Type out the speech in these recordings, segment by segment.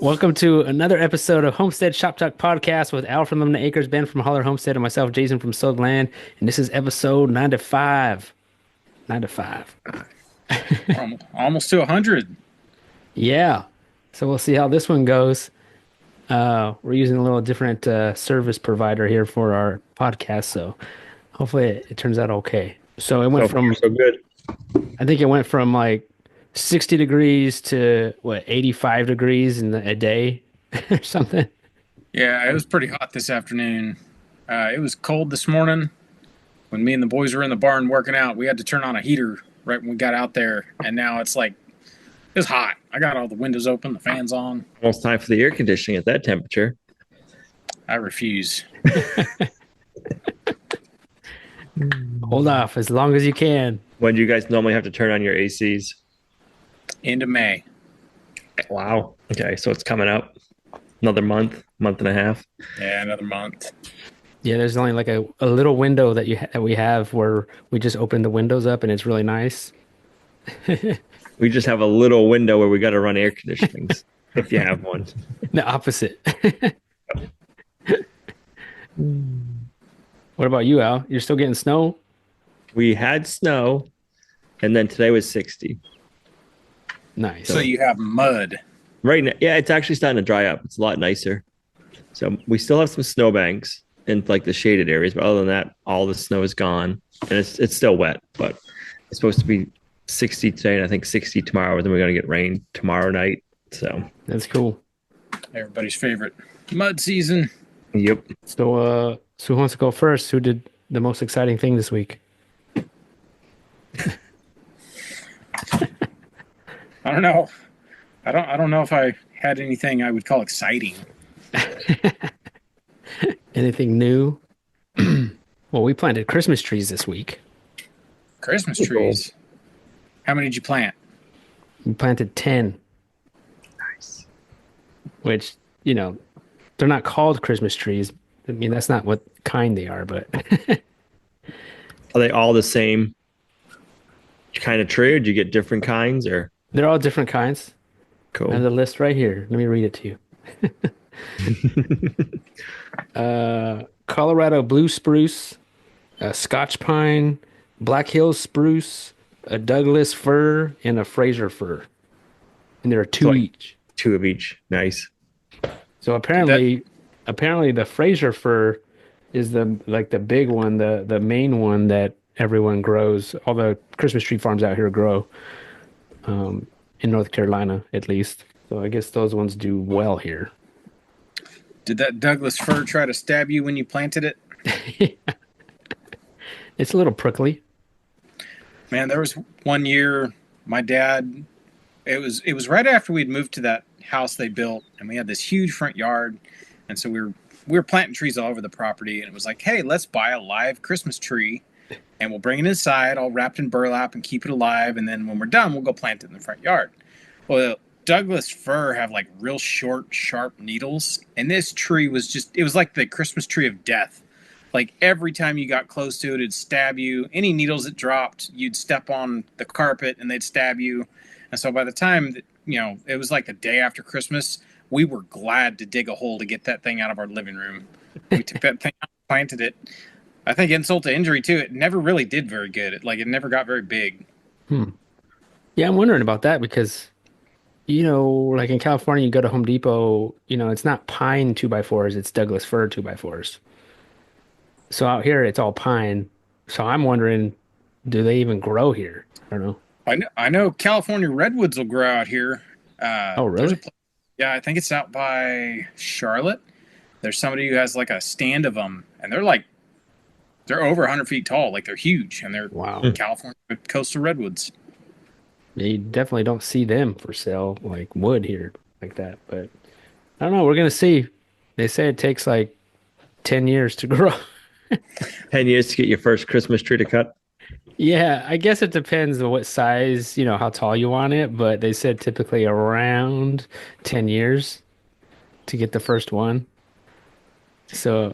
Welcome to another episode of Homestead Shop Talk podcast with Al from Lemon Acres, Ben from Holler Homestead, and myself, Jason from Sold Land. And this is episode 95. 95. Almost to 100. Yeah. So we'll see how this one goes. We're using a little different service provider here for our podcast, so hopefully it turns out okay. So it went So far, so good. I think it went from like 60 degrees to 85 degrees in a day or something. Yeah, it was pretty hot this afternoon. It was cold this morning. When me and the boys were in the barn working out, we had to turn on a heater right when we got out there. And now it's hot. I got all the windows open, the fans on. Almost time for the air conditioning at that temperature. I refuse. Hold off as long as you can. When do you guys normally have to turn on your ACs? End of May. Wow. Okay, so it's coming up. Another month and a half. Yeah, another month. Yeah, there's only like a little window that we have where we just open the windows up and it's really nice. We just have a little window where we got to run air conditionings if you have one. The opposite. What about you, Al? You're still getting snow? We had snow, and then today was 60. Nice. So you have mud. Right now, yeah, it's actually starting to dry up. It's a lot nicer. So we still have some snowbanks in like the shaded areas, but other than that, all the snow is gone, and it's still wet. But it's supposed to be 60 today, and I think 60 tomorrow. And then we're gonna get rain tomorrow night. So That's cool. Everybody's favorite mud season. yep. So who wants to go first? Who did the most exciting thing this week? I don't know. I don't know if I had anything I would call exciting. Anything new? Well, we planted Christmas trees this week. Christmas Cool. trees. How many did you plant? We planted 10, Nice. which, they're not called Christmas trees. I mean, that's not what kind they are, but Are they all the same kind of tree, or do you get different kinds? Or they're all different kinds. I have cool. the list right here. Let me read it to you. Colorado blue spruce, a Scotch pine, Black Hills spruce, a Douglas fir, and a Fraser fir. And there are two Like- each. Two of each. Nice. So apparently the Fraser fir is the big one, the main one that everyone grows. All the Christmas tree farms out here grow, in North Carolina at least. So I guess those ones do well here. Did that Douglas fir try to stab you when you planted it? It's a little prickly. Man, there was one year my dad, it was right after we'd moved to that house they built, and we had this huge front yard, and so we were planting trees all over the property, and it was like, hey, let's buy a live Christmas tree and we'll bring it inside all wrapped in burlap and keep it alive, and then when we're done we'll go plant it in the front yard. Well, Douglas fir have like real short, sharp needles, and this tree it was like the Christmas tree of death. Like every time you got close to it, it'd stab you. Any needles that dropped, you'd step on the carpet and they'd stab you. And so by the time that, it was like the day after Christmas, we were glad to dig a hole to get that thing out of our living room. We took that thing out, planted it. I think insult to injury too, it never really did very good. It never got very big. Yeah, I'm wondering about that because, like in California, you go to Home Depot, it's not pine 2x4s, it's Douglas fir 2x4s. So out here, it's all pine. So I'm wondering, do they even grow here? I don't know. I know California redwoods will grow out here. Oh, There's really? yeah, I think it's out by Charlotte. There's somebody who has like a stand of them, and they're over 100 feet tall. Like they're huge, and they're Wow. California coastal redwoods. You definitely don't see them for sale like wood here like that. But I don't know. We're going to see. They say it takes like 10 years to grow. 10 years to get your first Christmas tree to cut. Yeah, I guess it depends on what size, how tall you want it, but they said typically around 10 years to get the first one. So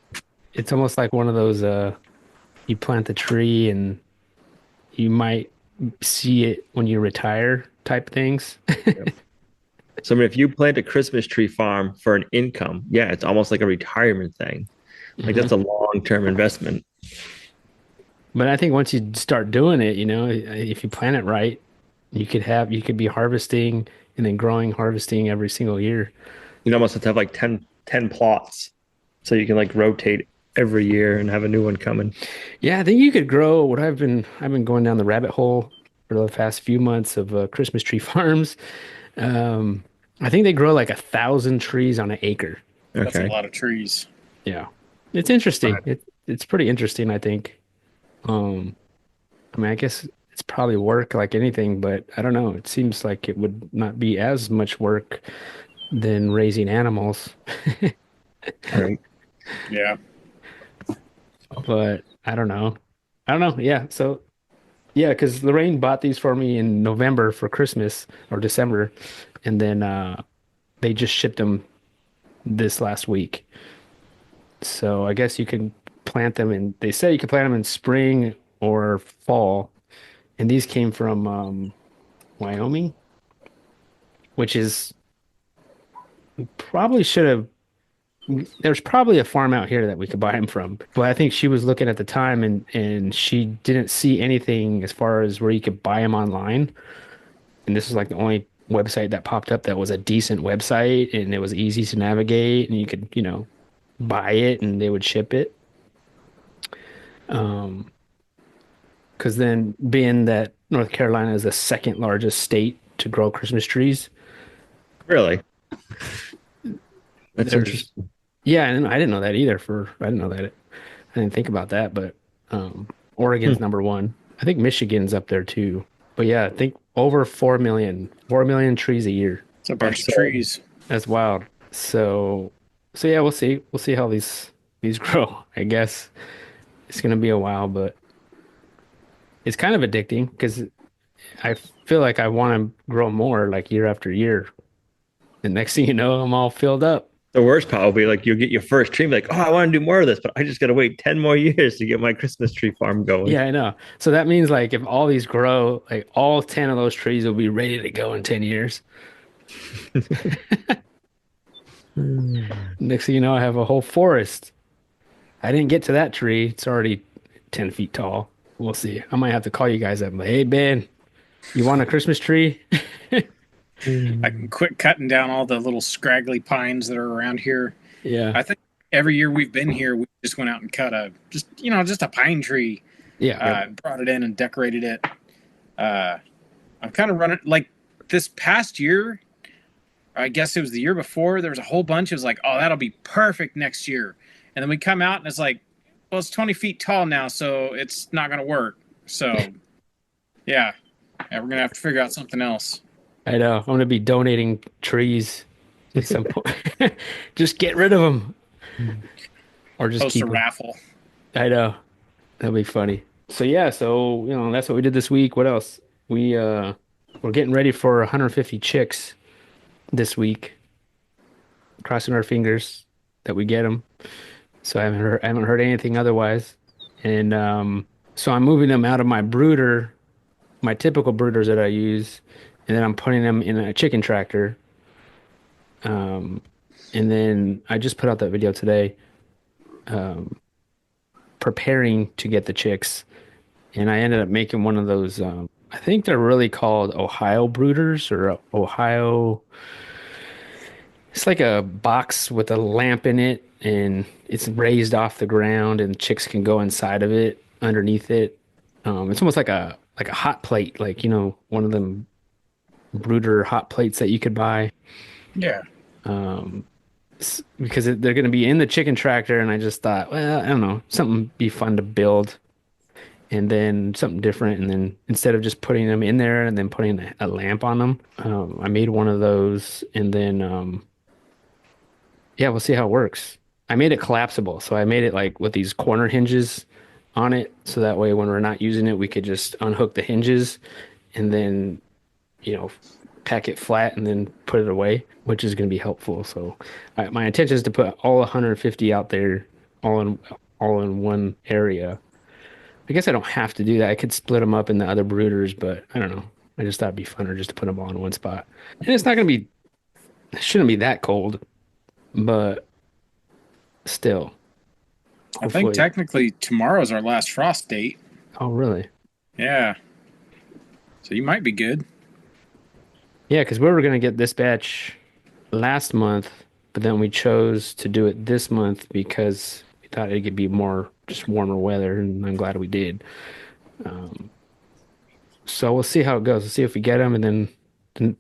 it's almost like one of those you plant the tree and you might see it when you retire type things. Yep. So I mean, if you plant a Christmas tree farm for an income, yeah, it's almost like a retirement thing. Like Mhm. that's a long-term investment. But I think once you start doing it, if you plan it right, you could be harvesting and then growing, harvesting every single year. You almost have to have like ten plots so you can like rotate every year and have a new one coming. Yeah, I think you could grow what I've been going down the rabbit hole for the past few months of Christmas tree farms. Um, I think they grow like 1,000 trees on an acre. That's a Okay. lot of trees. Yeah, it's interesting. It's pretty interesting, I think. Um, I mean, I guess it's probably work like anything, but I don't know. It seems like it would not be as much work than raising animals. All right. Yeah. But I don't know. I don't know. Yeah. So yeah, because Lorraine bought these for me in November for Christmas or December, and then they just shipped them this last week. So I guess you can plant them in. They say you can plant them in spring or fall, and these came from Wyoming, which is probably should have. There's probably a farm out here that we could buy them from, but I think she was looking at the time and she didn't see anything as far as where you could buy them online. And this is like the only website that popped up that was a decent website and it was easy to navigate and you could, buy it and they would ship it. Um, because then being that North Carolina is the second largest state to grow Christmas trees, Really? That's there's interesting. yeah, and I didn't know that either I didn't know that. I didn't think about that, but Hmm. Oregon's number one. I think Michigan's up there too. But yeah, I think over 4 million trees a year. It's a bunch That's of trees. That's wild. So yeah, we'll see. We'll see how these grow. I guess it's gonna be a while, but it's kind of addicting because I feel like I want to grow more like year after year. And next thing you know, I'm all filled up. the worst part will be like you'll get your first tree, like, oh, I want to do more of this, but I just gotta wait 10 more years to get my Christmas tree farm going. Yeah, I know. So that means like if all these grow, like all 10 of those trees will be ready to go in 10 years. Next thing you know, I have a whole forest. I didn't get to that tree. It's already 10 feet tall. We'll see. I might have to call you guys up. Like, hey, Ben, you want a Christmas tree? I can quit cutting down all the little scraggly pines that are around here. Yeah. I think every year we've been here, we just went out and cut just a pine tree, Yeah. Yep. brought it in and decorated it. Uh, I'm kind of running like this past year. I guess it was the year before. There was a whole bunch. It was like, oh, that'll be perfect next year. And then we come out and it's like, well, it's 20 feet tall now, so it's not going to work. So, yeah, we're going to have to figure out something else. I know. I'm going to be donating trees at some point. Just get rid of them or just Host a keep them. raffle. I know. That'll be funny. So yeah, so that's what we did this week. What else? We're getting ready for 150 chicks this week. Crossing our fingers that we get them. So I haven't heard anything otherwise. And so I'm moving them out of my brooder, my typical brooders that I use, and then I'm putting them in a chicken tractor. Um, and then I just put out that video today, preparing to get the chicks. And I ended up making one of those. I think they're really called Ohio brooders or Ohio. It's like a box with a lamp in it, and it's raised off the ground, and chicks can go inside of it, underneath it. It's almost like a hot plate, like one of them brooder hot plates that you could buy. Yeah. Because they're going to be in the chicken tractor, and I just thought, well, I don't know, something be fun to build. And then something different. And then instead of just putting them in there and then putting a lamp on them, I made one of those. And then, yeah, we'll see how it works. I made it collapsible. So I made it like with these corner hinges on it. So that way, when we're not using it, we could just unhook the hinges and then, you know, pack it flat and then put it away, which is going to be helpful. So my intention is to put all 150 out there all in one area. I guess I don't have to do that. I could split them up into other brooders, but I don't know. I just thought it'd be funner just to put them all in one spot. And it's not going to be It shouldn't be that cold, but still, I think hopefully. technically tomorrow's our last frost date. Oh, really? Yeah. So you might be good. Yeah, because we were gonna get this batch last month, but then we chose to do it this month because we thought it could be more just warmer weather, and I'm glad we did. Um, so we'll see how it goes. We'll see if we get them, and then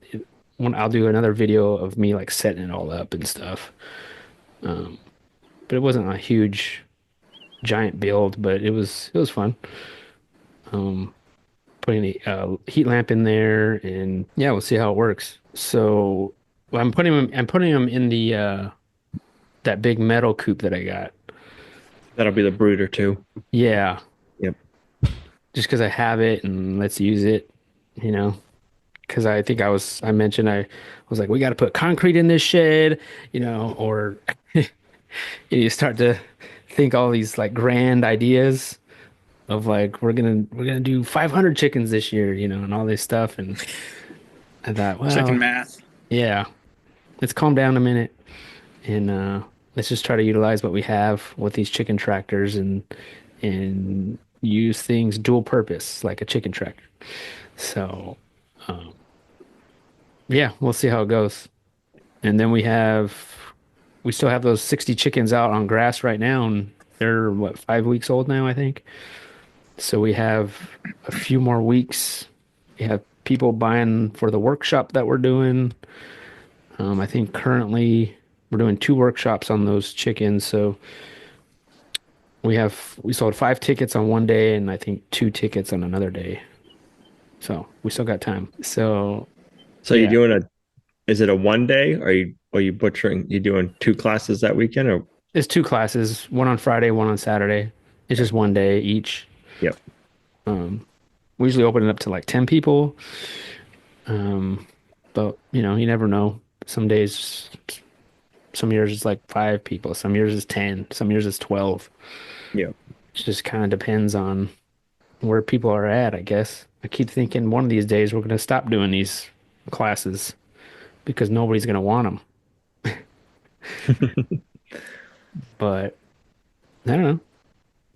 when I'll do another video of me like setting it all up and stuff. Um, but it wasn't a huge giant build, but it was fun. Um, putting the heat lamp in there, and yeah, we'll see how it works. So well, I'm putting them in the that big metal coop that I got. That'll be the brooder too. Yeah, Yep. just because I have it and let's use it, you know. Because I think I mentioned I was like, we got to put concrete in this shed, or you start to think all these like grand ideas of like we're gonna do 500 chickens this year, and all this stuff. And I thought, Chicken well, math. yeah, let's calm down a minute and let's just try to utilize what we have with these chicken tractors and use things dual purpose like a chicken tractor. So, um, yeah, we'll see how it goes. And then we still have those 60 chickens out on grass right now, and they're what, 5 weeks old now, I think. So we have a few more weeks. We have people buying for the workshop that we're doing. I think currently we're doing two workshops on those chickens. So we sold 5 tickets on one day and I think 2 tickets on another day. So we still got time. So So you're yeah, doing is it a 1 day? Are you butchering? You doing two classes that weekend or? it's two classes, one on Friday, one on Saturday. It's just one day each. Yep. Um, we usually open it up to like 10 people. Um, but you never know. Some days, some years it's like 5 people, some years it's 10, some years it's 12. Yep. It just kind of depends on where people are at, I guess. I keep thinking one of these days we're going to stop doing these classes because nobody's going to want them. But I don't know.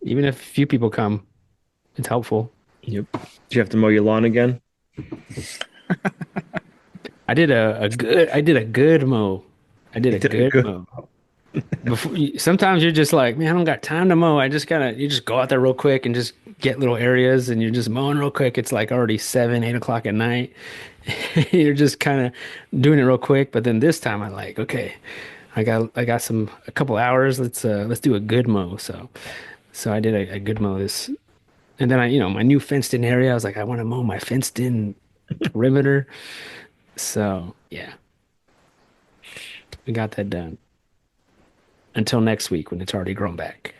Even if a few people come, it's helpful. Yep. Do you have to mow your lawn again? I did a good mow. I did You a did a good good. mow. Sometimes you're just like, man, I don't got time to mow. You just go out there real quick and just get little areas and you're just mowing real quick. It's like already 7, 8 o'clock at night. You're just kind of doing it real quick. But then this time I like, okay, I got a couple hours. Let's do a good mow. So I did a good mow this, and then my new fenced in area. I was like, I want to mow my fenced in perimeter. So yeah, we got that done until next week when it's already grown back.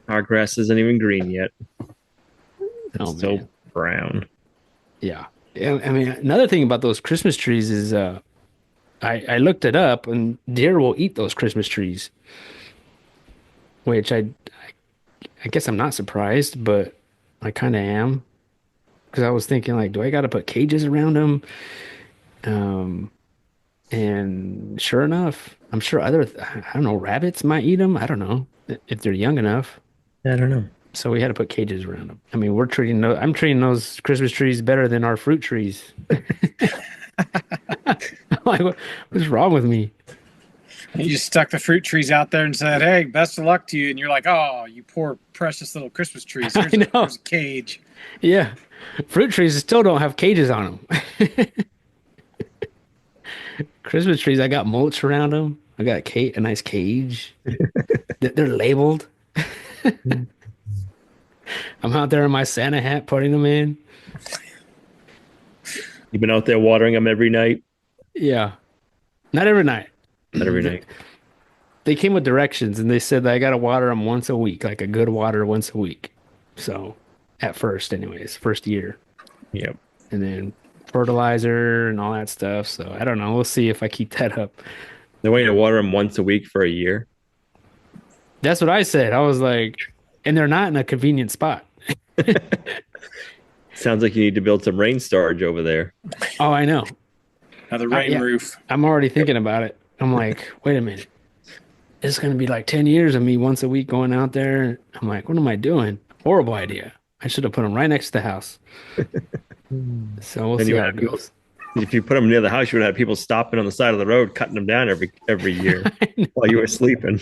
Our grass isn't even green yet. It's Oh still man. brown. Yeah. Yeah, I mean, another thing about those Christmas trees is I looked it up and deer will eat those Christmas trees, which I guess I'm not surprised, but I kind of am because I was thinking like, do I got to put cages around them? Um, and sure enough, I'm sure I don't know, rabbits might eat them. I don't know if they're young enough. I don't know. So we had to put cages around them. I mean, I'm treating those Christmas trees better than our fruit trees. Like, what's wrong with me? You just stuck the fruit trees out there and said, "Hey, best of luck to you." And you're like, "Oh, you poor precious little Christmas trees. I know. Here's a cage." Yeah. Fruit trees still don't have cages on them. Christmas trees, I got mulch around them. I got a nice cage. They're labeled. I'm out there in my Santa hat putting them in. You've been out there watering them every night. Yeah. Not every night. Not every They night. they came with directions and they said that I got to water them once a week, like a good water once a week. So at first, anyways, first year. Yep. And then fertilizer and all that stuff. So I don't know. We'll see if I keep that up. They want you to water them once a week for a year. That's what I said. I was like, and they're not in a convenient spot. Sounds like you need to build some rain storage over there. Oh, I know. Another rain Yeah, roof. I'm already thinking about it. I'm like, wait a minute. It's gonna be like 10 years of me once a week going out there. I'm like, what am I doing? Horrible idea. I should have put them right next to the house. So we'll Then see you would how have it people. goes. If you put them near the house, you would have people stopping on the side of the road, cutting them down every year while you were sleeping.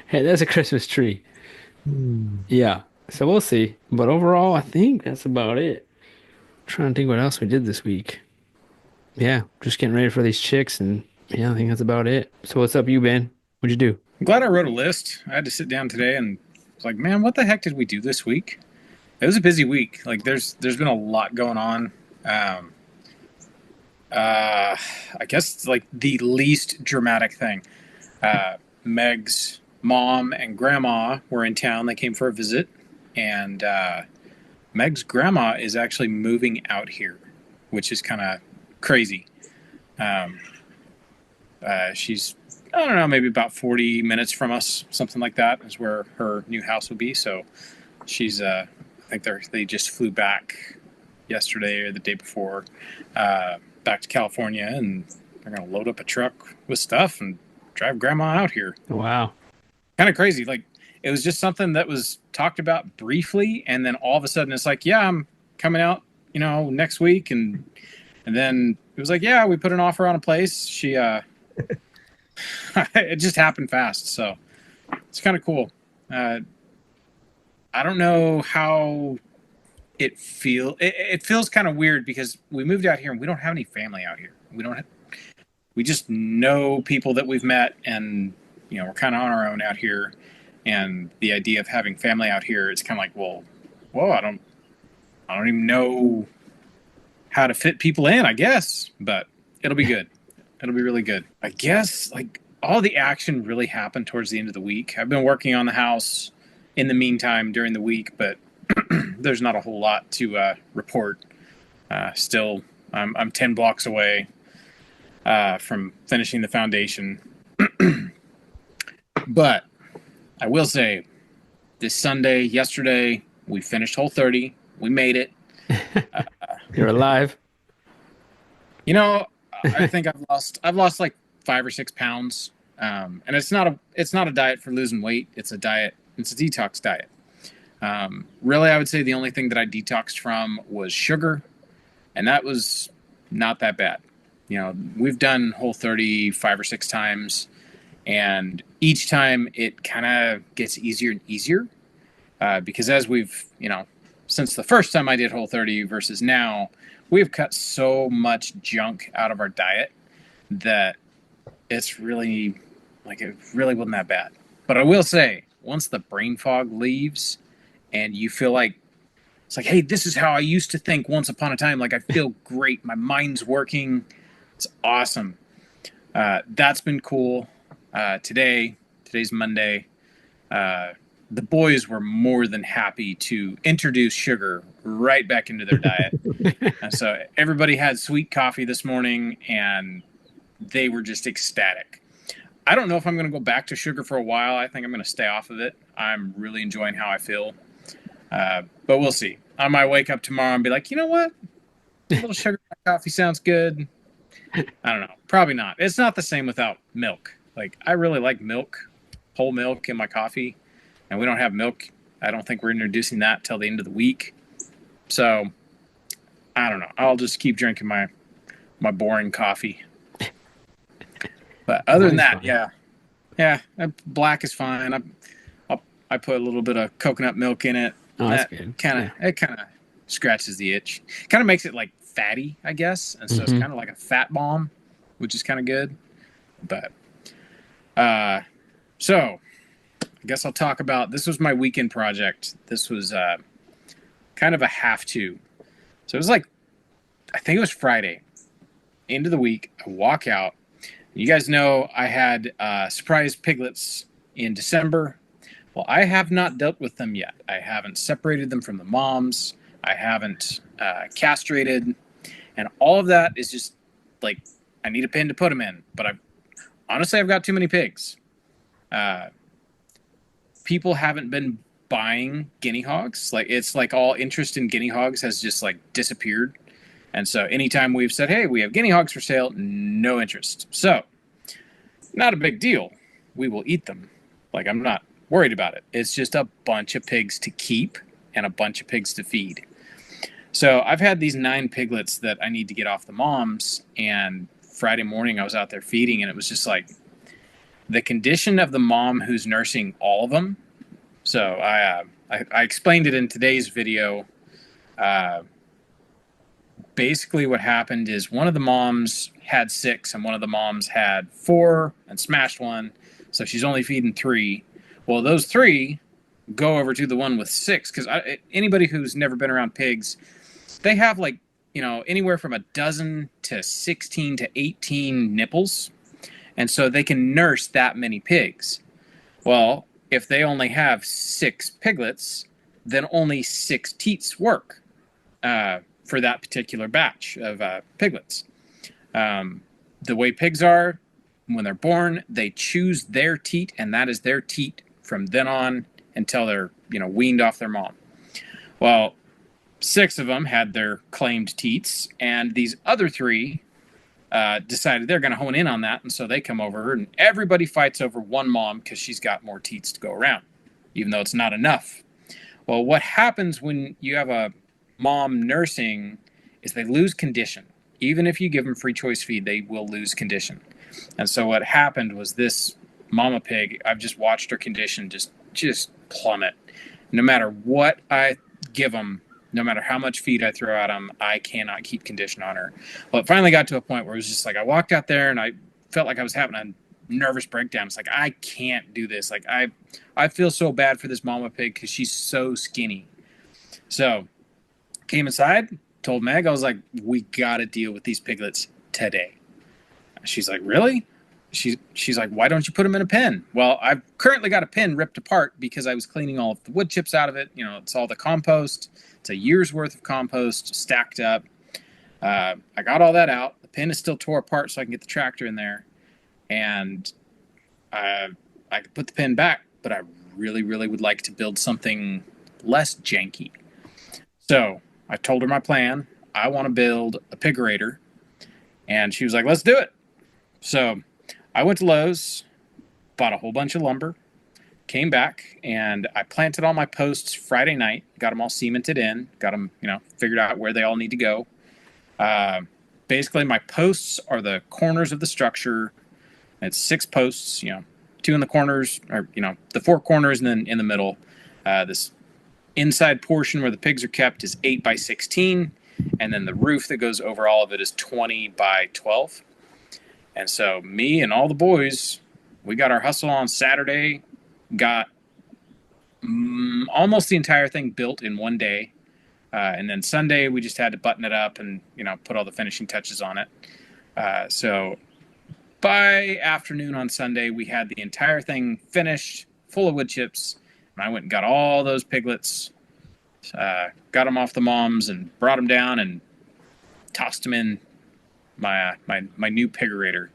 Hey, that's a Christmas tree. Yeah. So we'll see. But overall, I think that's about it. Trying to think what else we did this week. Yeah, just getting ready for these chicks, and yeah, I think that's about it. So what's up, you, Ben? What'd you do? I'm glad I wrote a list. I had to sit down today and was like, man, what the heck did we do this week? It was a busy week. Like there's been a lot going on. Um, I guess it's like the least dramatic thing. Meg's mom and grandma were in town. They came for a visit, and Meg's grandma is actually moving out here, which is kind of crazy. Um, she's, I don't know, maybe about 40 minutes from us, something like that, is where her new house will be. So she's, I think they just flew back yesterday or the day before, back to California, and they're going to load up a truck with stuff and drive grandma out here. Wow. Kind of crazy. Like, it was just something that was talked about briefly, and then all of a sudden it's like, yeah, I'm coming out, next week. And then it was like, yeah, we put an offer on a place. She, it just happened fast. So it's kind of cool. I don't know how it feels kind of weird because we moved out here and we don't have any family out here. We just know people that we've met, and we're kind of on our own out here. And the idea of having family out here, it's kind of like, well, whoa, I don't even know how to fit people in, I guess, but it'll be good. It'll be really good. I guess like all the action really happened towards the end of the week. I've been working on the house in the meantime during the week, but there's not a whole lot to report. Still, I'm 10 blocks away from finishing the foundation. But I will say, this Sunday, yesterday, we finished Hole 30. We made it. You're alive. I think I've lost like 5 or 6 pounds. And it's not a diet for losing weight. It's a detox diet. Really, I would say the only thing that I detoxed from was sugar, and that was not that bad. We've done Whole 30 5 or 6 times, and each time it kind of gets easier and easier, because as we've, since the first time I did Whole 30 versus now, we've cut so much junk out of our diet that it's really, like, it really wasn't that bad. But I will say, once the brain fog leaves and you feel like, it's like, hey, this is how I used to think once upon a time. Like, I feel great. My mind's working. It's awesome. That's been cool. Today's Monday. The boys were more than happy to introduce sugar right back into their diet. And so everybody had sweet coffee this morning, and they were just ecstatic. I don't know if I'm going to go back to sugar for a while. I think I'm going to stay off of it. I'm really enjoying how I feel. But we'll see. I might wake up tomorrow and be like, you know what? A little sugar in my coffee sounds good. I don't know. Probably not. It's not the same without milk. Like, I really like milk, whole milk in my coffee. And we don't have milk. I don't think we're introducing that till the end of the week. So, I don't know. I'll just keep drinking my boring coffee. But other than that, yeah, black is fine. I put a little bit of coconut milk in it. Oh, that's good. It kind of scratches the itch. Kind of makes it like fatty, I guess, and so it's kind of like a fat bomb, which is kind of good. But so I guess I'll talk about, this was my weekend project. This was kind of a have to. So it was like, I think it was Friday, end of the week. I walk out. You guys know I had surprise piglets in December. Well, I have not dealt with them yet. I haven't separated them from the moms. I haven't castrated. And all of that is just like, I need a pen to put them in. But honestly, I've got too many pigs. People haven't been buying guinea hogs. Like, it's like all interest in guinea hogs has just like disappeared. And so anytime we've said, hey, we have guinea hogs for sale, no interest. So not a big deal. We will eat them. Like, I'm not worried about it. It's just a bunch of pigs to keep and a bunch of pigs to feed. So I've had these 9 piglets that I need to get off the moms. And Friday morning I was out there feeding, and it was just like the condition of the mom who's nursing all of them. So I explained it in today's video. Basically what happened is one of the moms had 6 and one of the moms had 4 and smashed one. So she's only feeding 3. Well, those 3 go over to the one with 6, because anybody who's never been around pigs, they have like, anywhere from a dozen to 16 to 18 nipples. And so they can nurse that many pigs. Well, if they only have 6 piglets, then only 6 teats work for that particular batch of piglets. The way pigs are, when they're born, they choose their teat, and that is their teat from then on until they're, weaned off their mom. Well, 6 of them had their claimed teats, and these other 3 decided they're going to hone in on that, and so they come over, and everybody fights over one mom because she's got more teats to go around, even though it's not enough. Well, what happens when you have a mom nursing is they lose condition. Even if you give them free choice feed, they will lose condition. And so what happened was this mama pig, I've just watched her condition just plummet. No matter what I give them, no matter how much feed I throw at them, I cannot keep condition on her. Well, it finally got to a point where it was just like I walked out there and I felt like I was having a nervous breakdown. It's like, I can't do this. Like, I feel so bad for this mama pig because she's so skinny. So came inside, told Meg, I was like, we got to deal with these piglets today. She's like, really? She's like, why don't you put them in a pen? Well, I've currently got a pen ripped apart because I was cleaning all of the wood chips out of it. It's all the compost. It's a year's worth of compost stacked up. I got all that out. The pen is still tore apart so I can get the tractor in there. And I could put the pen back, but I really, really would like to build something less janky. So I told her my plan. I want to build a Pigerator. And she was like, let's do it. So I went to Lowe's, bought a whole bunch of lumber, came back, and I planted all my posts Friday night, got them all cemented in, got them, figured out where they all need to go. Basically, my posts are the corners of the structure. It's 6 posts, 2 in the corners, or, the 4 corners, and then in the middle. This inside portion where the pigs are kept is 8 by 16, and then the roof that goes over all of it is 20 by 12. And so me and all the boys, we got our hustle on Saturday, got almost the entire thing built in one day. And then Sunday, we just had to button it up and, put all the finishing touches on it. So by afternoon on Sunday, we had the entire thing finished, full of wood chips. And I went and got all those piglets, got them off the moms and brought them down and tossed them in my new Pigerator.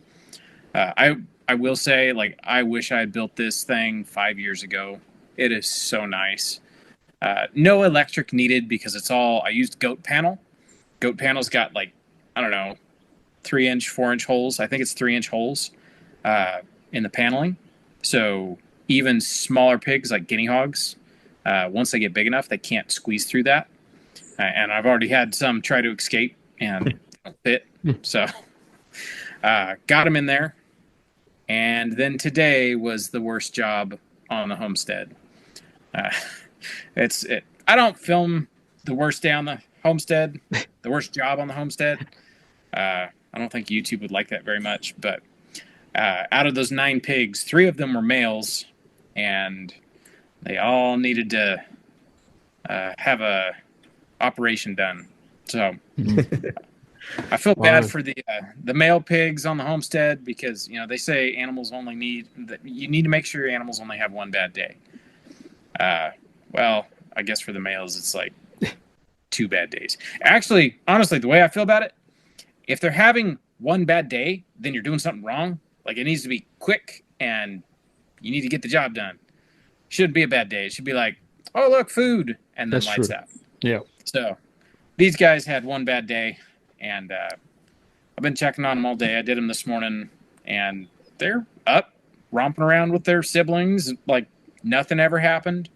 I will say, like, I wish I had built this thing 5 years ago. It is so nice. No electric needed because I used goat panel. Goat panel's got, like, I don't know, 3-inch, 4-inch holes. I think it's 3-inch holes in the paneling. So even smaller pigs like guinea hogs, once they get big enough, they can't squeeze through that. And I've already had some try to escape and fit. So got them in there. And then today was the worst job on the homestead. I don't film the worst day on the homestead, the worst job on the homestead. I don't think YouTube would like that very much. But out of those 9 pigs, 3 of them were males, and they all needed to have a operation done. So I feel bad for the male pigs on the homestead because they say animals you need to make sure your animals only have one bad day. Well, I guess for the males it's like 2 bad days. Actually, honestly, the way I feel about it, if they're having one bad day, then you're doing something wrong. Like, it needs to be quick and you need to get the job done. Shouldn't be a bad day. It should be like, oh look, food, and then That's lights true. out. Yeah. So these guys had one bad day. and I've been checking on them all day. I did them this morning, and they're up, romping around with their siblings like nothing ever happened.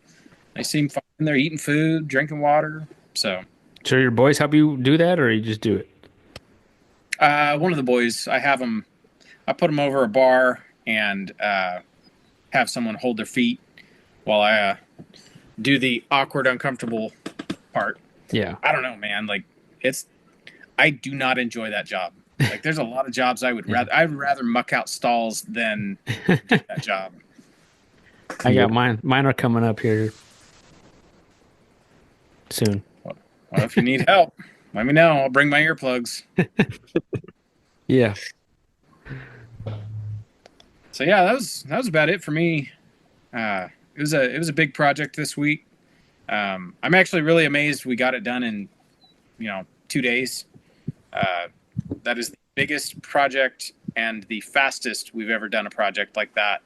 They seem fine. They're eating food, drinking water. So, your boys help you do that, or you just do it? one of the boys, I put them over a bar and have someone hold their feet while I do the awkward, uncomfortable part. Yeah. I don't know, man. Like, I do not enjoy that job. Like, there's a lot of jobs I'd rather muck out stalls than do that job. I got mine. Mine are coming up here soon. Well, if you need help, let me know. I'll bring my earplugs. Yeah. So yeah, that was about it for me. It was a big project this week. I'm actually really amazed we got it done in 2 days. That is the biggest project and the fastest we've ever done a project like that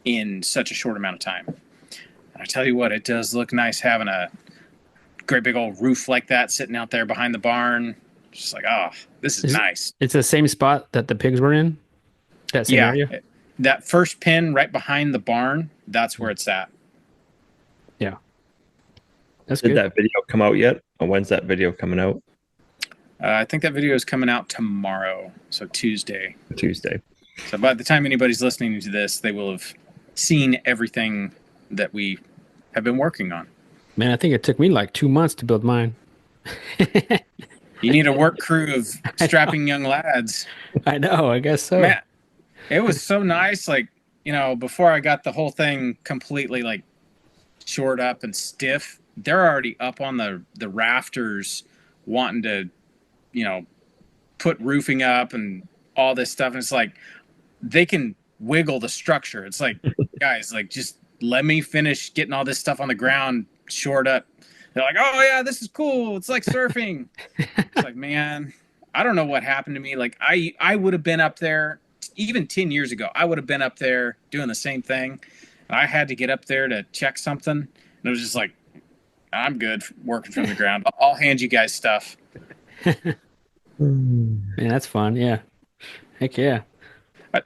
in such a short amount of time. And I tell you what, it does look nice having a great big old roof like that sitting out there behind the barn. Just like, oh, this is nice. It's the same spot that the pigs were in? That same area? That first pin right behind the barn, that's where it's at. Yeah. That's Did good. that video come out yet? Or when's that video coming out? I think that video is coming out tomorrow, so Tuesday. Tuesday. So by the time anybody's listening to this, they will have seen everything that we have been working on. Man, I think it took me like 2 months to build mine. You need a work crew of strapping young lads. I know, I guess so. Man, it was so nice. Like, before I got the whole thing completely like shored up and stiff, they're already up on the rafters wanting to, put roofing up and all this stuff. And it's like, they can wiggle the structure. It's like, guys, like, just let me finish getting all this stuff on the ground shored up. They're like, oh yeah, this is cool. It's like surfing. It's like, man, I don't know what happened to me. Like I would have been up there even 10 years ago. I would have been up there doing the same thing. And I had to get up there to check something. And it was just like, I'm good working from the ground. I'll hand you guys stuff. Man, that's fun. Yeah. Heck yeah. I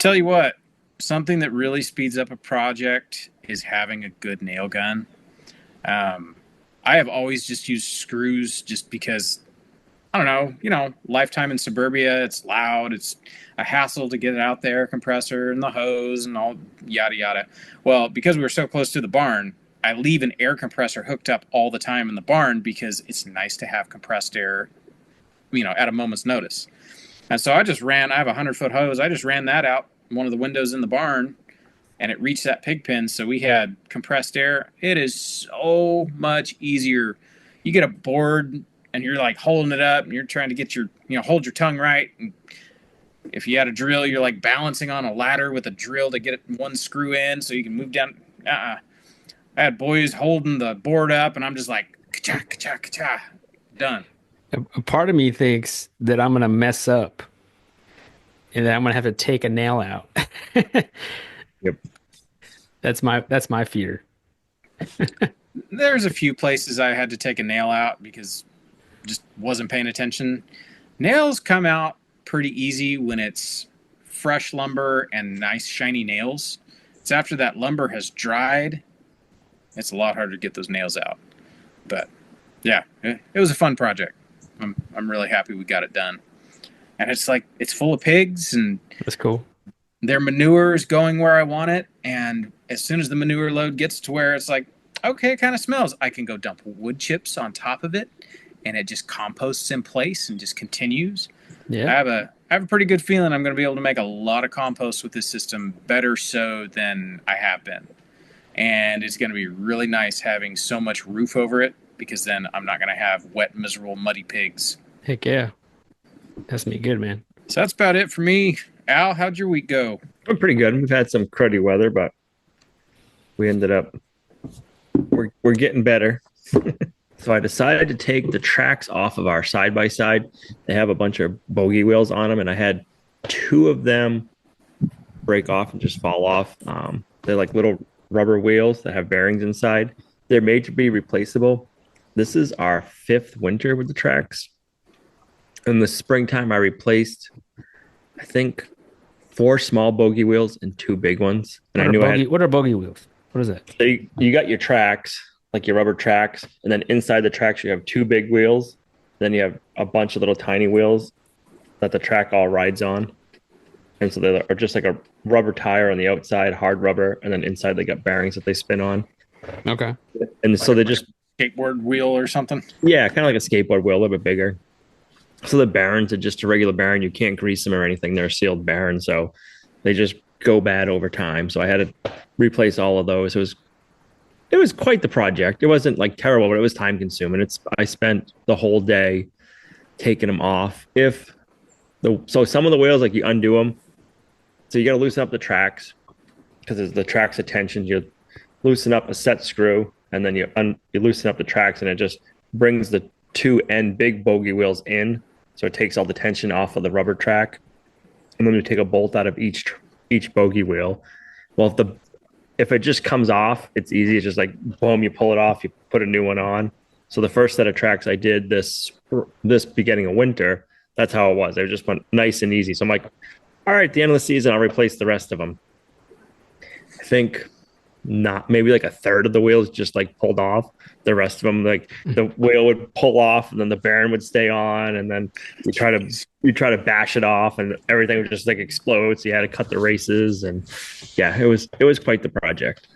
tell you what, something that really speeds up a project is having a good nail gun. I have always just used screws just because, I don't know, lifetime in suburbia, it's loud, it's a hassle to get it out there, compressor and the hose and all yada yada. Well, because we were so close to the barn, I leave an air compressor hooked up all the time in the barn because it's nice to have compressed air, at a moment's notice. And so I have a 100-foot hose. I just ran that out one of the windows in the barn, and it reached that pig pen. So we had compressed air. It is so much easier. You get a board and you're like holding it up and you're trying to get hold your tongue right. And if you had a drill, you're like balancing on a ladder with a drill to get one screw in so you can move down. I had boys holding the board up and I'm just like, ka-cha, ka-cha, ka-cha, done. A part of me thinks that I'm going to mess up and that I'm going to have to take a nail out. Yep. That's my fear. There's a few places I had to take a nail out because just wasn't paying attention. Nails come out pretty easy when it's fresh lumber and nice shiny nails. It's after that lumber has dried, it's a lot harder to get those nails out. But yeah, it was a fun project. I'm really happy we got it done. And it's full of pigs and That's cool. their manure is going where I want it. And as soon as the manure load gets to where it's like, okay, it kind of smells, I can go dump wood chips on top of it and it just composts in place and just continues. Yeah. I have a pretty good feeling I'm going to be able to make a lot of compost with this system, better so than I have been. And it's going to be really nice having so much roof over it because then I'm not going to have wet, miserable, muddy pigs. Heck yeah. That's me good, man. So that's about it for me. Al, how'd your week go? We're pretty good. We've had some cruddy weather, but we ended up we're getting better. So I decided to take the tracks off of our side by side. They have a bunch of bogey wheels on them, and I had two of them break off and just fall off. They're like little rubber wheels that have bearings inside. They're made to be replaceable. This is our 5th winter with the tracks. In the springtime, I replaced, I think, 4 small bogey wheels and 2 big ones. And I knew I had What are bogey wheels? What is that? you got your tracks, like your rubber tracks, and then inside the tracks you have 2 big wheels. Then you have a bunch of little tiny wheels that the track all rides on. And so they are just like a rubber tire on the outside, hard rubber, and then inside they got bearings that they spin on. Okay. And so they just Skateboard wheel or something. yeah, kind of like a skateboard wheel, a little bit bigger. So the bearings are just a regular bearing. You can't grease them or anything. They're a sealed bearing, so they just go bad over time. So I had to replace all of those. It was quite the project. It wasn't like terrible, but it was time consuming. I spent the whole day taking them off. If the so some of the wheels like you undo them, so you got to loosen up the tracks because the tracks of tension. You loosen up a set screw, and then you loosen up the tracks, and it just brings the two end big bogey wheels in, so it takes all the tension off of the rubber track. And then you take a bolt out of each bogey wheel. Well, if it just comes off, it's easy. It's just like boom, you pull it off, you put a new one on. So the first set of tracks I did this beginning of winter, that's how it was. They just went nice and easy. So I'm like, all right, at the end of the season, I'll replace the rest of them. I think not maybe like a third of the wheels just like pulled off. The rest of them, like the wheel would pull off, and then the bearing would stay on, and then you try to bash it off, and everything would just like explode. So you had to cut the races, and yeah, it was quite the project.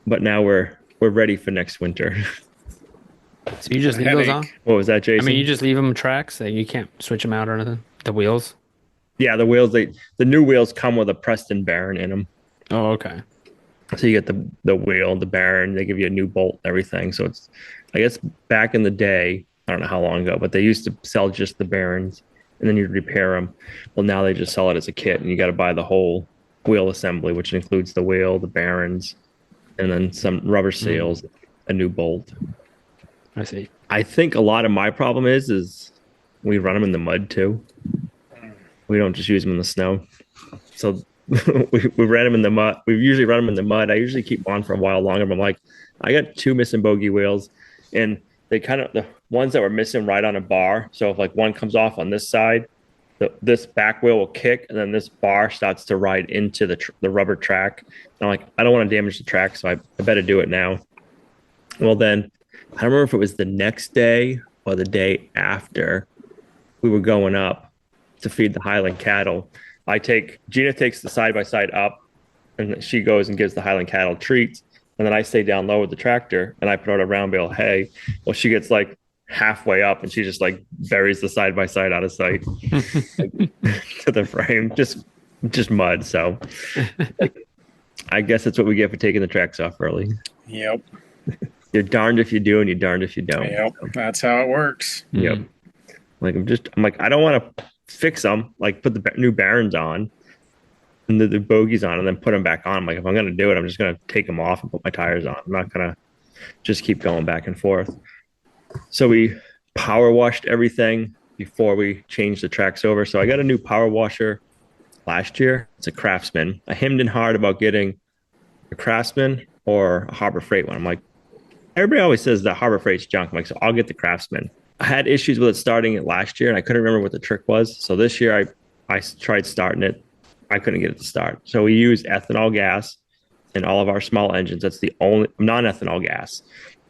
But now we're ready for next winter. So you just leave those on? What was that, I Jason? mean, you just leave them tracks. You can't switch them out or anything. The wheels. Yeah, the wheels. The new wheels come with a Preston bearing in them. Oh, okay. So you get the wheel, the bearing. They give you a new bolt, and everything. So it's, I guess back in the day, I don't know how long ago, but they used to sell just the bearings, and then you'd repair them. Well, now they just sell it as a kit, and you got to buy the whole wheel assembly, which includes the wheel, the bearings, and then some rubber seals, a new bolt. I see. I think a lot of my problem is we run them in the mud too. We don't just use them in the snow. So we ran them in the mud. We usually run them in the mud. I usually keep them on for a while longer. But I'm like, I got 2 missing bogey wheels, and they kind of the ones that were missing right on a bar. So if like one comes off on this side, this back wheel will kick, and then this bar starts to ride into the rubber track. And I'm like, I don't want to damage the track, so I better do it now. Well, then I don't remember if it was the next day or the day after we were going up to feed the Highland cattle. Gina takes the side by side up, and she goes and gives the Highland cattle treats. And then I stay down low with the tractor, and I put out a round bale of hay. Well, she gets like halfway up, and she just like buries the side by side out of sight to the frame, just mud. So I guess that's what we get for taking the tracks off early. Yep. You're darned if you do, and you're darned if you don't. Yep. That's how it works. Yep. Like I'm like, I don't want to fix them, like put the new bearings on and the bogies on and then put them back on. I'm like, if I'm going to do it, I'm just going to take them off and put my tires on. I'm not going to just keep going back and forth. So we power washed everything before we changed the tracks over. So I got a new power washer last year. It's a Craftsman. I hemmed and hawed about getting a Craftsman or a Harbor Freight one. I'm like, everybody always says that Harbor Freight's junk. I'm like, so I'll get the Craftsman. I had issues with it starting it last year, and I couldn't remember what the trick was. So this year, I tried starting it. I couldn't get it to start. So we use ethanol gas in all of our small engines. That's the only non-ethanol gas.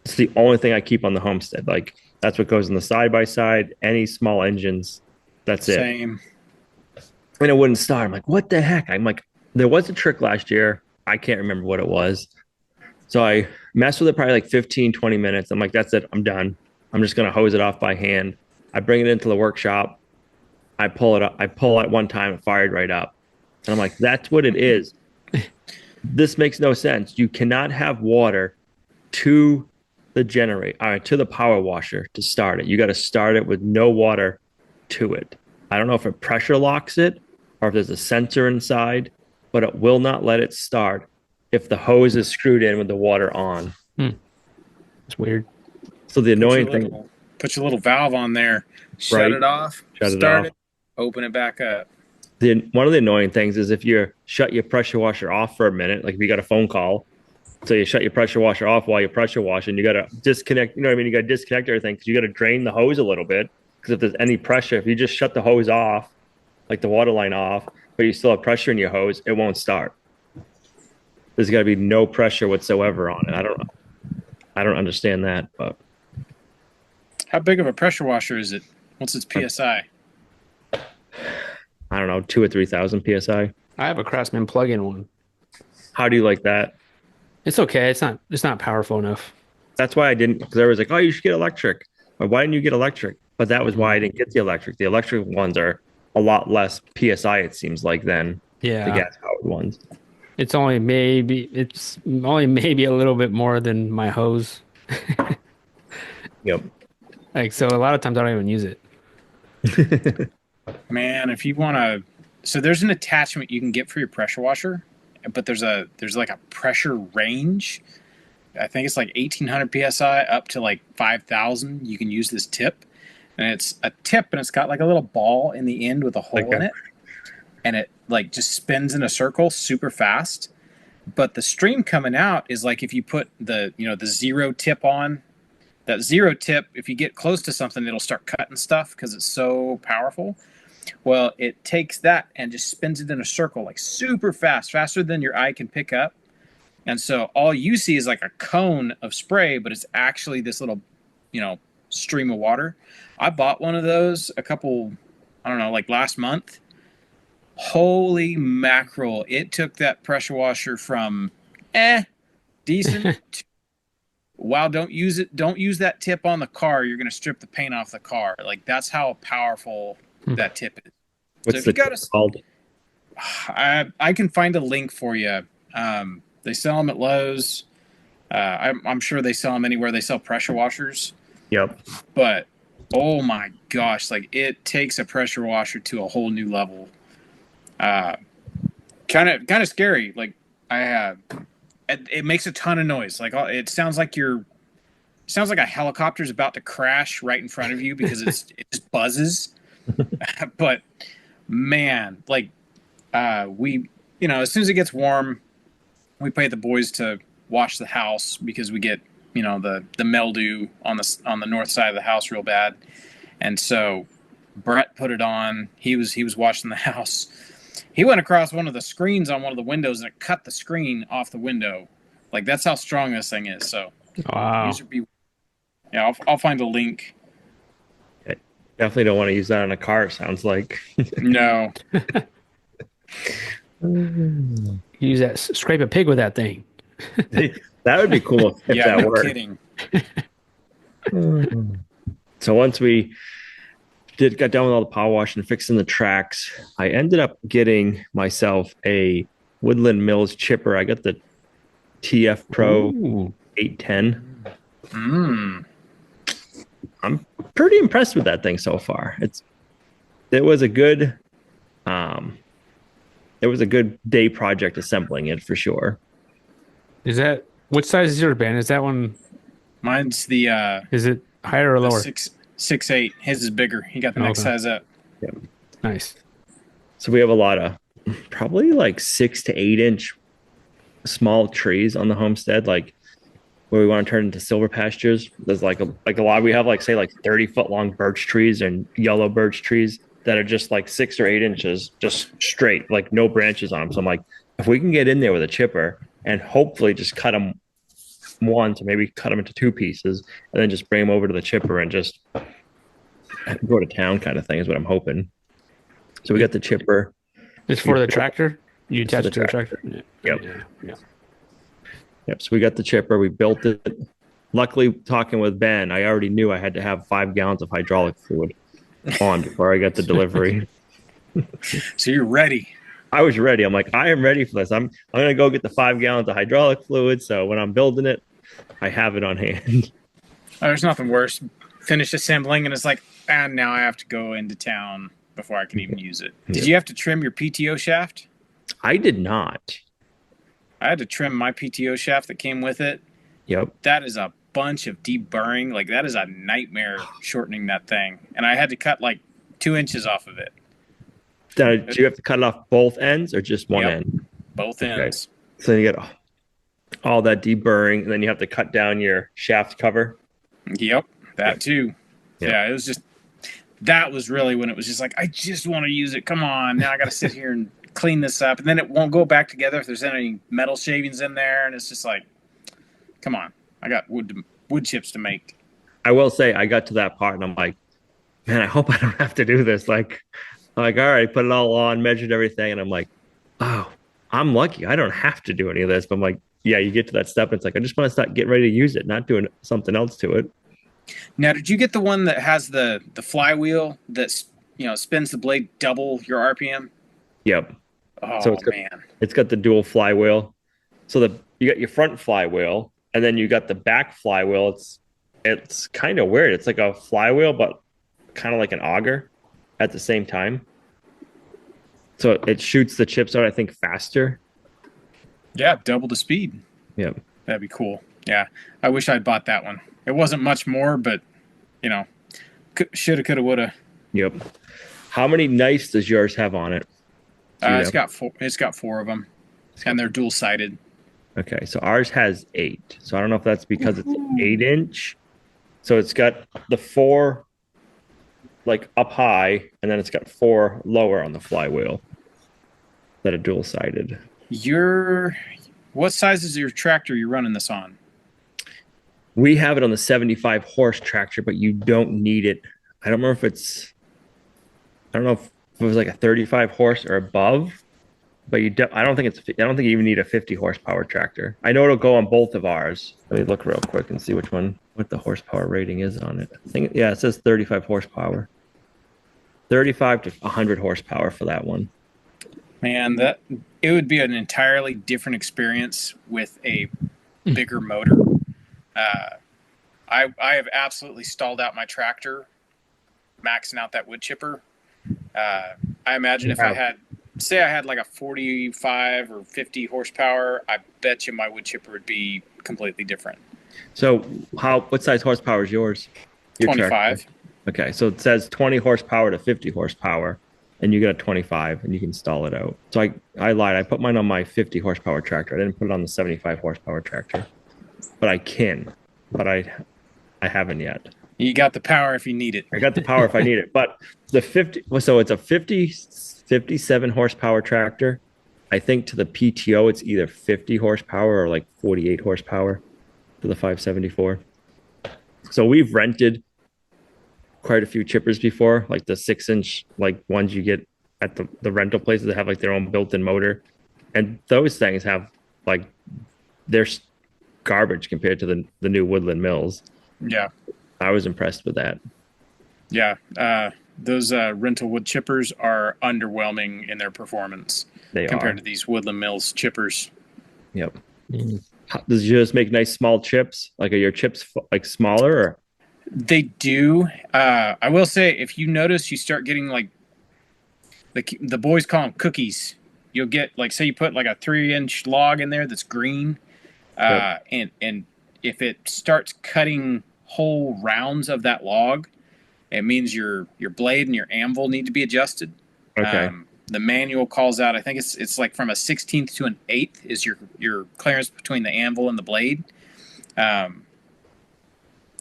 It's the only thing I keep on the Homestead. Like that's what goes in the side by side. Any small engines, that's it. Same. And it wouldn't start. I'm like, what the heck? I'm like, there was a trick last year. I can't remember what it was. So I messed with it probably like 15, 20 minutes. I'm like, that's it. I'm done. I'm just going to hose it off by hand. I bring it into the workshop. I pull it up. I pull at one time, it fired right up. And I'm like, that's what it is. This makes no sense. You cannot have water to the generator, to the power washer to start it. You got to start it with no water to it. I don't know if it pressure locks it or if there's a sensor inside, but it will not let it start if the hose is screwed in with the water on. It's weird. So the annoying thing, put your little valve on there, shut it off, start it, open it back up. One of the annoying things is if you shut your pressure washer off for a minute, like if you got a phone call, so you shut your pressure washer off while you're pressure washing, you got to disconnect, you know what I mean? You got to disconnect everything because you got to drain the hose a little bit Because if there's any pressure, if you just shut the hose off, like the water line off, but you still have pressure in your hose, it won't start. There's got to be no pressure whatsoever on it. I don't know. I don't understand that, but How big of a pressure washer is it? What's its PSI? I don't know, 2 or 3,000 psi. I have a Craftsman plug-in one. How do you like that? It's okay. It's not powerful enough. That's why I didn't. Because I was like, oh, you should get electric. Or why didn't you get electric? But that was why I didn't get the electric. The electric ones are a lot less psi. It seems like than the Yeah. gas-powered ones. It's only maybe a little bit more than my hose. Yep. Like, so a lot of times I don't even use it. Man, if you want to, so there's an attachment you can get for your pressure washer, but there's like a pressure range. I think it's like 1,800 psi up to like 5,000. You can use this tip, and it's a tip, and it's got like a little ball in the end with a hole in it, and it like just spins in a circle super fast. But the stream coming out is like if you put the zero tip on. That zero tip, if you get close to something, it'll start cutting stuff because it's so powerful. Well, it takes that and just spins it in a circle like super fast, faster than your eye can pick up. And so all you see is like a cone of spray, but it's actually this little, stream of water. I bought one of those like last month. Holy mackerel. It took that pressure washer from decent to wow, don't use it. Don't use that tip on the car. You're going to strip the paint off the car. Like that's how powerful that tip is. What's the tip called? I can find a link for you. They sell them at Lowe's. I'm sure they sell them anywhere they sell pressure washers. Yep. But oh my gosh, like it takes a pressure washer to a whole new level. Kind of scary. Like it makes a ton of noise. Like it sounds like a helicopter's about to crash right in front of you because it just buzzes. But man, like we, as soon as it gets warm, we pay the boys to wash the house because we get, the mildew on the north side of the house real bad. And so Brett put it on. He was washing the house. He went across one of the screens on one of the windows and it cut the screen off the window. Like that's how strong this thing is. So, Wow. I'll find a link. Definitely don't want to use that on a car. Sounds like. No. Use that, scrape a pig with that thing. That would be cool if Yeah, that no worked. kidding. So once we got done with all the power wash and fixing the tracks, I ended up getting myself a Woodland Mills chipper. I got the TF Pro Ooh. 810. I'm pretty impressed with that thing so far. It was a good day project assembling it for sure. What size is your band? Is that one? Mine's the Is it higher or lower? 6'8". His is bigger. He got the next Okay. size up. Nice. So we have a lot of probably like 6 to 8 inch small trees on the homestead, like where we want to turn into silver pastures. There's like a lot. We have like 30-foot long birch trees and yellow birch trees that are just like 6 or 8 inches, just straight, like no branches on them. So I'm like, if we can get in there with a chipper and hopefully just cut them once, or maybe cut them into 2 pieces, and then just bring them over to the chipper and just go to town kind of thing is what I'm hoping. So we got the chipper. It's for the tractor? You It's for attach the it to the tractor? Yep. Yeah. Yep. So we got the chipper. We built it. Luckily, talking with Ben, I already knew I had to have 5 gallons of hydraulic fluid on before I got the delivery. So you're ready. I was ready. I'm like, I am ready for this. I'm gonna go get the 5 gallons of hydraulic fluid. So when I'm building it, I have it on hand. Oh, there's nothing worse. Finish assembling and it's like, and now I have to go into town before I can even use it. Did you have to trim your PTO shaft? I did not. I had to trim my PTO shaft that came with it. Yep. That is a bunch of deep burring. Like that is a nightmare shortening that thing. And I had to cut like 2 inches off of it. Do you have to cut it off both ends or just one end? Both ends. So then you get all that deburring, and then you have to cut down your shaft cover. Yep, that too. Yep. Yeah, it was just that was really when it was just like, I just want to use it. Come on, now I got to sit here and clean this up, and then it won't go back together if there's any metal shavings in there, and it's just like, come on, I got wood chips to make. I will say I got to that part and I'm like, man, I hope I don't have to do this. Like, all right, put it all on, measured everything, and I'm like, oh, I'm lucky. I don't have to do any of this. But I'm like, yeah, you get to that step, and it's like I just want to start getting ready to use it, not doing something else to it. Now, did you get the one that has the flywheel that's, spins the blade double your RPM? Yep. Oh So man. it's got the dual flywheel. So you got your front flywheel, and then you got the back flywheel. It's kind of weird. It's like a flywheel, but kind of like an auger at the same time. So it shoots the chips out, I think, faster. Yeah, double the speed. Yep. That'd be cool. Yeah, I wish I'd bought that one. It wasn't much more, but shoulda, coulda, woulda. Yep. How many knives does yours have on it? It's got four. It's got four of them, and they're dual sided. Okay, so ours has 8. So I don't know if that's because it's 8-inch. So it's got the 4 like up high, and then it's got 4 lower on the flywheel that are dual sided. What size is your tractor you're running this on? We have it on the 75 horse tractor, but you don't need it. I don't remember if I don't know if it was like a 35 horse or above, but I don't think you even need a 50 horsepower tractor. I know it'll go on both of ours. Let me look real quick and see what the horsepower rating is on it. I think, yeah, it says 35 horsepower. 35 to 100 horsepower for that one. Man, it would be an entirely different experience with a bigger motor. I have absolutely stalled out my tractor, maxing out that wood chipper. I imagine if I had like a 45 or 50 horsepower, I bet you my wood chipper would be completely different. So what size horsepower is yours? Your 25. tractor? Okay, so it says 20 horsepower to 50 horsepower, and you got a 25, and you can stall it out. So I lied. I put mine on my 50 horsepower tractor. I didn't put it on the 75 horsepower tractor, but I can. But I haven't yet. You got the power if you need it. I got the power if I need it. But the 50, so it's a 57 horsepower tractor. I think to the PTO, it's either 50 horsepower or like 48 horsepower to the 574. So we've rented quite a few chippers before, like the 6-inch, like ones you get at the rental places that have like their own built-in motor. And those things have like, they're garbage compared to the new Woodland Mills. Yeah. I was impressed with that. Yeah. Those rental wood chippers are underwhelming in their performance compared to these Woodland Mills chippers. Yep. Does yours make nice small chips? Like, are your chips like smaller? Or? They do. I will say, if you notice, you start getting like the boys call them cookies. You'll get like, say you put like a 3-inch log in there that's green, and if it starts cutting whole rounds of that log, it means your blade and your anvil need to be adjusted. Okay. The manual calls out, I think it's like from a 16th to an 1/8 is your clearance between the anvil and the blade.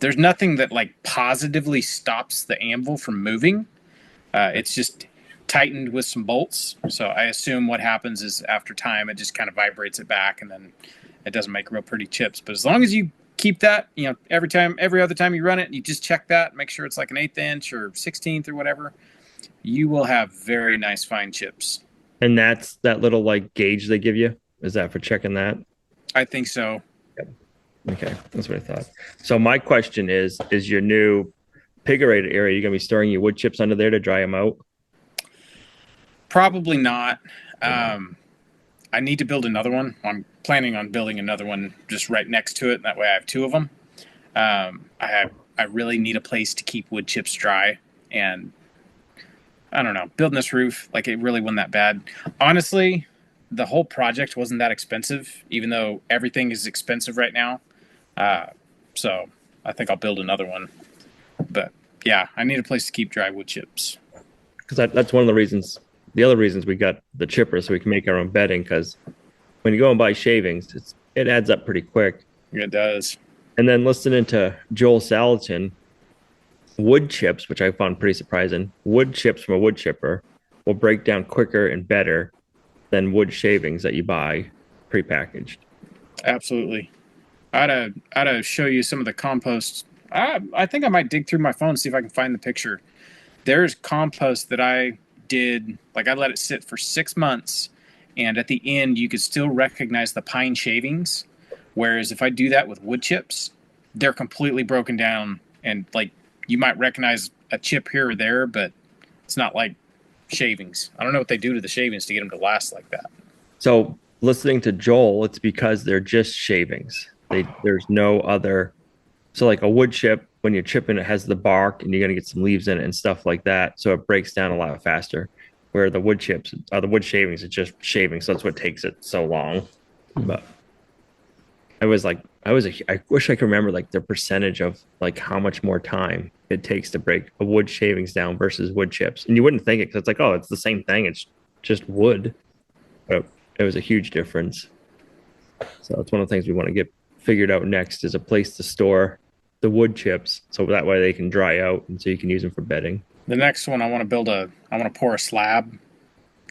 There's nothing that like positively stops the anvil from moving. It's just tightened with some bolts. So I assume what happens is after time, it just kind of vibrates it back, and then it doesn't make real pretty chips. But as long as you keep that, every other time you run it, you just check that, make sure it's like an 1/8 inch or 16th or whatever, you will have very nice fine chips. And that's that little like gauge they give you. Is that for checking that? I think so. Yep. Okay, that's what I thought. So my question is your new Pigerator area, you gonna be storing your wood chips under there to dry them out? Probably not. I need to build another one. I'm planning on building another one just right next to it. That way I have 2 of them. I really need a place to keep wood chips dry, and I don't know, building this roof, like, it really wasn't that bad. Honestly, the whole project wasn't that expensive, even though everything is expensive right now. So I think I'll build another one. But yeah, I need a place to keep dry wood chips. Because that's one of the reasons. The other reasons we got the chipper, so we can make our own bedding. Because when you go and buy shavings, it adds up pretty quick. It does. And then listening to Joel Salatin, wood chips, which I found pretty surprising. Wood chips from a wood chipper will break down quicker and better than wood shavings that you buy prepackaged. Absolutely. I'd show you some of the compost. I think I might dig through my phone and see if I can find the picture. There's compost that I did, like I let it sit for 6 months, and at the end you could still recognize the pine shavings. Whereas if I do that with wood chips, they're completely broken down, and like you might recognize a chip here or there, but it's not like shavings. I don't know what they do to the shavings to get them to last like that. So listening to Joel, it's because they're just shavings. There's no other. So like a wood chip, when you're chipping, it has the bark, and you're gonna get some leaves in it and stuff like that. So it breaks down a lot faster. Where the wood chips, the wood shavings, it's just shavings. So that's what takes it so long. But I wish I could remember like the percentage of like how much more time it takes to break a wood shavings down versus wood chips. And you wouldn't think it because it's like, oh, it's the same thing. It's just wood. But it was a huge difference. So it's one of the things we want to get figured out next is a place to store the wood chips so that way they can dry out and so you can use them for bedding. The next one, I want to pour a slab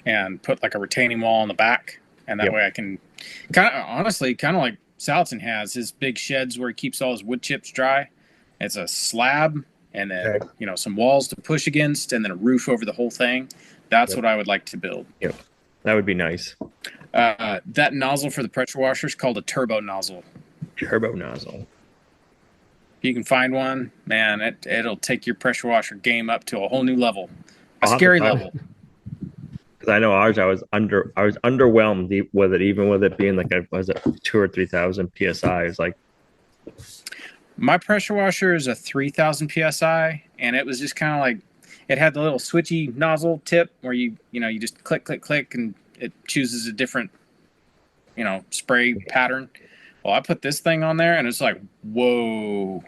and put like a retaining wall on the back, and that way I can kind of like Salton has his big sheds where he keeps all his wood chips dry. It's a slab, and then some walls to push against, and then a roof over the whole thing. That's what I would like to build. Yep, that would be nice. That nozzle for the pressure washer is called a turbo nozzle. Turbo nozzle. If you can find one, man, it'll take your pressure washer game up to a whole new level, a scary level. Because I know ours, I was underwhelmed with it, even with it being like was it 2,000 or 3,000 psi. It's like my pressure washer is a 3,000 psi, and it was just kind of like it had the little switchy nozzle tip where you just click, and it chooses a different spray pattern. Well, I put this thing on there, and it's like, whoa,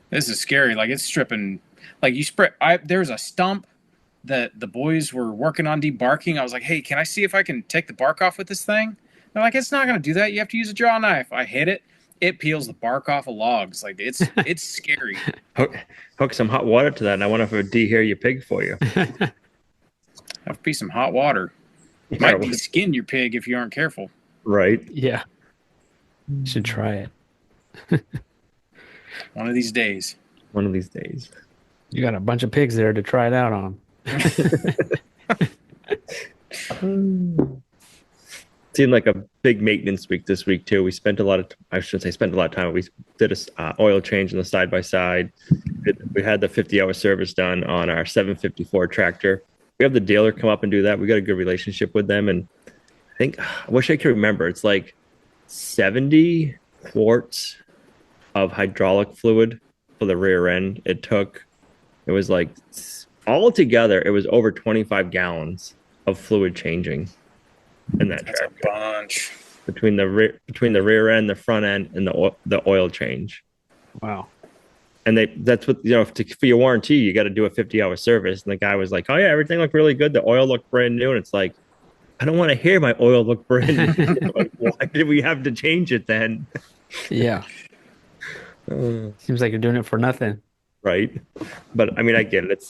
this is scary. Like it's stripping, like you spray. There's a stump that the boys were working on debarking. I was like, hey, can I see if I can take the bark off with this thing? They're like, it's not going to do that. You have to use a draw knife. I hit it. It peels the bark off of logs. Like it's scary. Hook some hot water to that, and I wonder if it would de-hair your pig for you. Have to be some hot water. Might de-skin your pig if you aren't careful. Right. Yeah. Should try it. One of these days. One of these days. You got a bunch of pigs there to try it out on. Seemed like a big maintenance week this week too. We spent a lot of time. We did a oil change on the side by side. We had the 50-hour service done on our 754 tractor. We have the dealer come up and do that. We got a good relationship with them, and I wish I could remember. It's like 70 quarts of hydraulic fluid for the rear end. It was like all together, it was over 25 gallons of fluid changing in that tractor. A bunch between the rear end, the front end, and the oil change. Wow. And that's what for your warranty, you got to do a 50-hour service. And the guy was like, "Oh yeah, everything looked really good. The oil looked brand new." And it's like, I don't want to hear my oil look brand new. Like, why did we have to change it then? Yeah. Seems like you're doing it for nothing. Right. But I mean, I get it.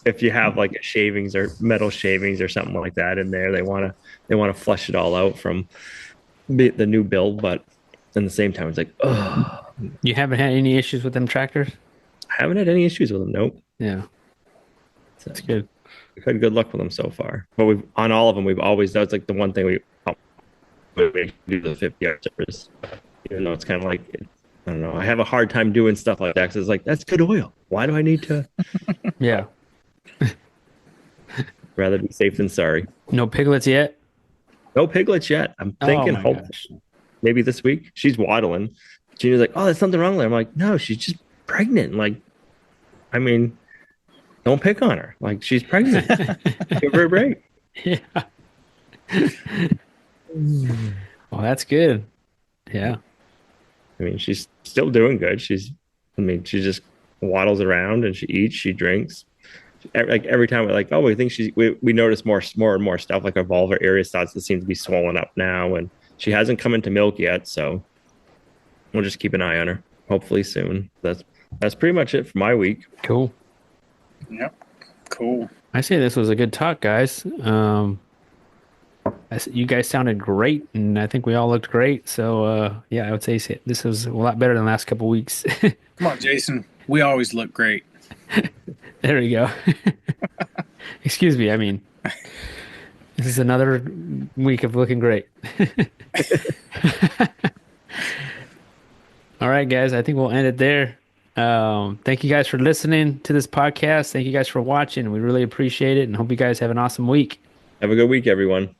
If you have like a shavings or metal shavings or something like that in there, they want to flush it all out from the new build. But at the same time, it's like, oh. You haven't had any issues with them tractors? I haven't had any issues with them. Nope. Yeah. That's good. We've had good luck with them so far. But on all of them, that's like the one thing we do the 50-hour service. Even though it's kind of like, I don't know. I have a hard time doing stuff like that because it's like, that's good oil. Why do I need to? Yeah. Rather be safe than sorry. No piglets yet? No piglets yet. I'm thinking, maybe this week. She's waddling. Gina's like, oh, there's something wrong there. I'm like, no, she's just pregnant. Like, I mean, don't pick on her. Like, she's pregnant. Give her a break. Yeah. Well, that's good. Yeah. I mean, she's still doing good. She just waddles around and she eats, she drinks. Like every time we're like, oh, we think we notice more and more stuff. Like our vulvar area starts to seem to be swollen up now, and she hasn't come into milk yet, so we'll just keep an eye on her. Hopefully soon. That's pretty much it for my week. Cool. Yep. Cool. I say this was a good talk, guys. You guys sounded great, and I think we all looked great. So, yeah, I would say this was a lot better than the last couple weeks. Come on, Jason. We always look great. There we go. Excuse me. I mean, this is another week of looking great. All right, guys. I think we'll end it there. Thank you guys for listening to this podcast. Thank you guys for watching. We really appreciate it, and hope you guys have an awesome week. Have a good week, everyone.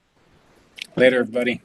Later, everybody.